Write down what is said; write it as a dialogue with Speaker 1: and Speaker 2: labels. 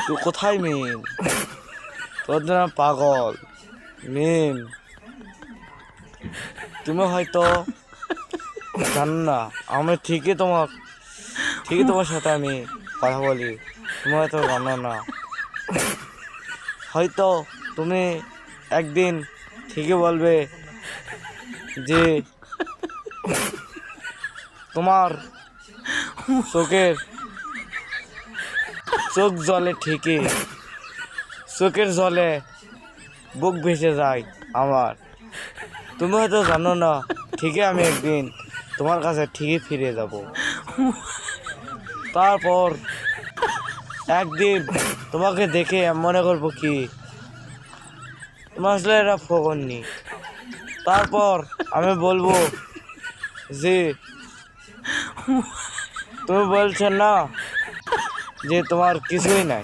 Speaker 1: তুই কোথায় মিম? তোর জন্য পাগল মিম। তুমি হয়তো জানো না, আমি ঠিকই তোমার সাথে আমি কথা বলি, তুমি হয়তো জানো না। হয়তো তুমি একদিন ঠিকই বলবে যে তোমার চোখ জলে ঠিকই, চোখের জলে বুক ভেসে যায় আমার। তুমি হয়তো জানো না, ঠিকই আমি একদিন তোমার কাছে ঠিকই ফিরে যাব। তারপর একদিন তোমাকে দেখে মনে করবো কি তুমি আসলে এরা ফোকননি। তারপর আমি বলবো যে তুমি বলছো না যে তোমার কিছুই নাই।